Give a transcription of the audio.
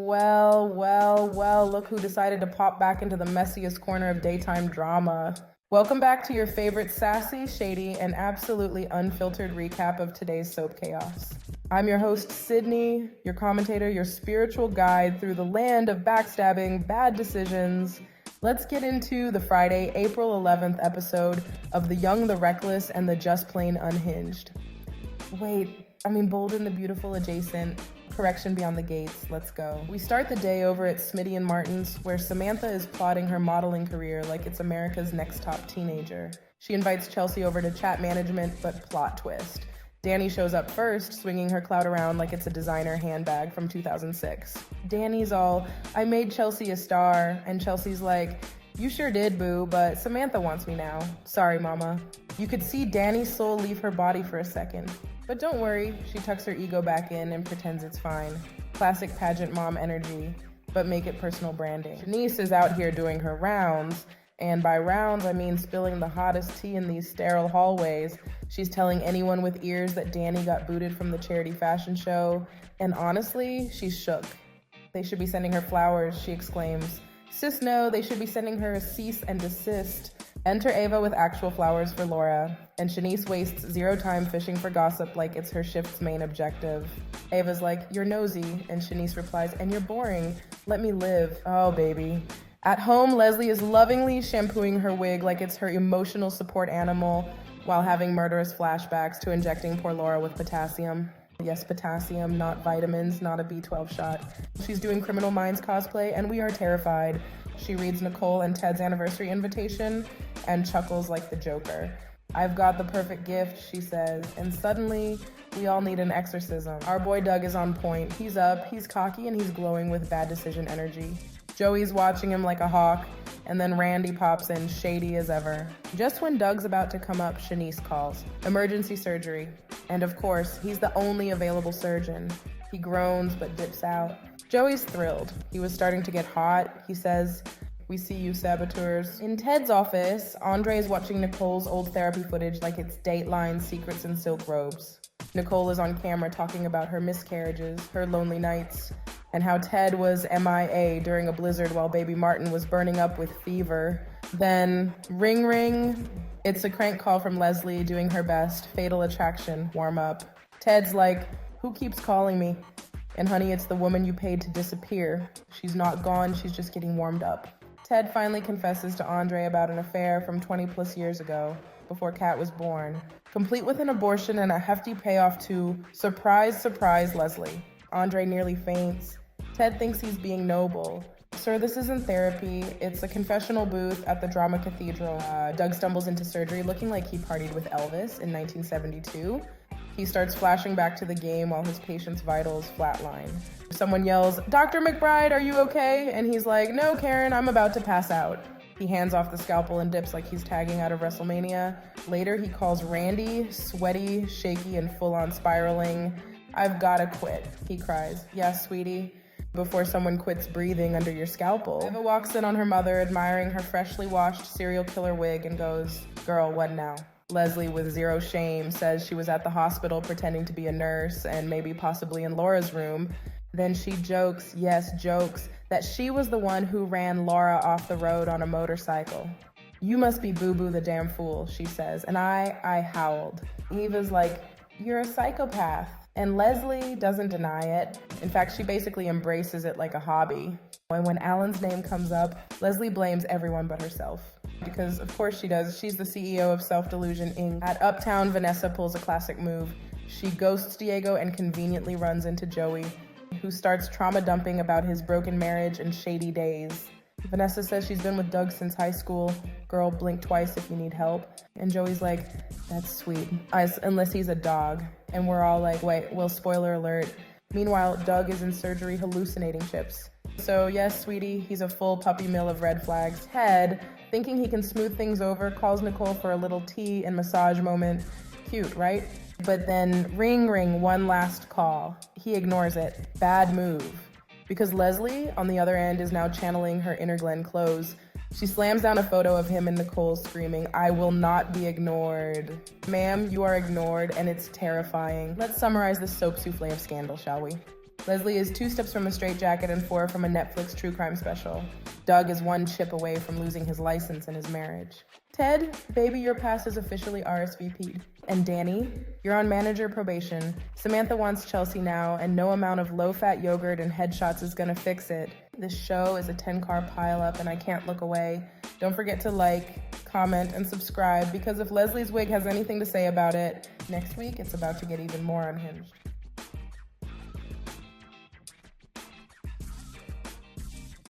Well, look who decided to pop back into the messiest corner of daytime drama. Welcome back to your favorite sassy, shady, and absolutely unfiltered recap of today's soap chaos. I'm your host, Sydney, your commentator, your spiritual guide through the land of backstabbing, bad decisions. Let's get into the Friday, April 11th episode of The Young, the Reckless, and the Just Plain Unhinged. Bold and the Beautiful adjacent. Correction beyond the gates. Let's go. We start the day over at Smitty and Martin's, where Samantha is plotting her modeling career like it's America's next top teenager. She invites Chelsea over to chat management, but plot twist. Danny shows up first, swinging her clout around like it's a designer handbag from 2006. Danny's all, I made Chelsea a star, and Chelsea's like, you sure did, boo, but Samantha wants me now. Sorry, mama. You could see Danny's soul leave her body for a second. But don't worry, she tucks her ego back in and pretends it's fine. Classic pageant mom energy, but make it personal branding. Shanice is out here doing her rounds, and by rounds I mean spilling the hottest tea in these sterile hallways. She's telling anyone with ears that Danny got booted from the charity fashion show, and honestly, she's shook. They should be sending her flowers, she exclaims. Sis, no, they should be sending her a cease and desist. Enter Ava with actual flowers for Laura, and Shanice wastes zero time fishing for gossip like it's her shift's main objective. Ava's like, you're nosy, and Shanice replies, and you're boring. Let me live. Oh, baby. At home, Leslie is lovingly shampooing her wig like it's her emotional support animal while having murderous flashbacks to injecting poor Laura with potassium. Yes, potassium, not vitamins, not a B12 shot. She's doing Criminal Minds cosplay, and we are terrified. She reads Nicole and Ted's anniversary invitation and chuckles like the Joker. I've got the perfect gift, she says, and suddenly we all need an exorcism. Our boy Doug is on point. He's up, he's cocky, and he's glowing with bad decision energy. Joey's watching him like a hawk, and then Randy pops in, shady as ever. Just when Doug's about to come up, Shanice calls. Emergency surgery. And of course, he's the only available surgeon. He groans but dips out. Joey's thrilled. He was starting to get hot. He says, we see you, saboteurs. In Ted's office, Andre is watching Nicole's old therapy footage like it's Dateline Secrets in Silk Robes. Nicole is on camera talking about her miscarriages, her lonely nights, and how Ted was MIA during a blizzard while baby Martin was burning up with fever. Then, ring ring. It's a crank call from Leslie doing her best. Fatal Attraction, warm up. Ted's like, who keeps calling me? And honey, it's the woman you paid to disappear. She's not gone, she's just getting warmed up. Ted finally confesses to Andre about an affair from 20 plus years ago, before Kat was born, complete with an abortion and a hefty payoff to, surprise, surprise, Leslie. Andre nearly faints. Ted thinks he's being noble. Sir, this isn't therapy. It's a confessional booth at the Drama Cathedral. Doug stumbles into surgery looking like he partied with Elvis in 1972. He starts flashing back to the game while his patient's vitals flatline. Someone yells, Dr. McBride, are you okay? And he's like, no, Karen, I'm about to pass out. He hands off the scalpel and dips like he's tagging out of WrestleMania. Later, he calls Randy, sweaty, shaky, and full-on spiraling. I've gotta quit, he cries. Yes, sweetie. Before someone quits breathing under your scalpel. Eva walks in on her mother, admiring her freshly washed serial killer wig, and goes, girl, what now? Leslie, with zero shame, says she was at the hospital pretending to be a nurse and maybe possibly in Laura's room. Then she jokes, yes, jokes, that she was the one who ran Laura off the road on a motorcycle. You must be Boo-Boo the damn fool, she says, and I howled. Eva's like, you're a psychopath. And Leslie doesn't deny it. In fact, she basically embraces it like a hobby. And when Alan's name comes up, Leslie blames everyone but herself. Because of course she does. She's the CEO of Self-Delusion Inc. At Uptown, Vanessa pulls a classic move. She ghosts Diego and conveniently runs into Joey, who starts trauma dumping about his broken marriage and shady days. Vanessa says she's been with Doug since high school. Girl, blink twice if you need help. And Joey's like, that's sweet. Unless he's a dog. And we're all like, wait, well, spoiler alert. Meanwhile, Doug is in surgery hallucinating chips. So yes, sweetie, he's a full puppy mill of red flags. Ted, thinking he can smooth things over, calls Nicole for a little tea and massage moment. Cute, right? But then ring, ring, one last call. He ignores it. Bad move. Because Leslie, on the other end, is now channeling her inner Glenn Close. She slams down a photo of him and Nicole screaming, I will not be ignored. Ma'am, you are ignored, and it's terrifying. Let's summarize this soap souffle of scandal, shall we? Leslie is 2 steps from a straitjacket and 4 from a Netflix true crime special. Doug is 1 chip away from losing his license and his marriage. Ted, baby, your pass is officially RSVP'd. And Danny, you're on manager probation. Samantha wants Chelsea now, and no amount of low-fat yogurt and headshots is gonna fix it. This show is a 10-car pileup, and I can't look away. Don't forget to like, comment, and subscribe, because if Leslie's wig has anything to say about it, next week it's about to get even more unhinged.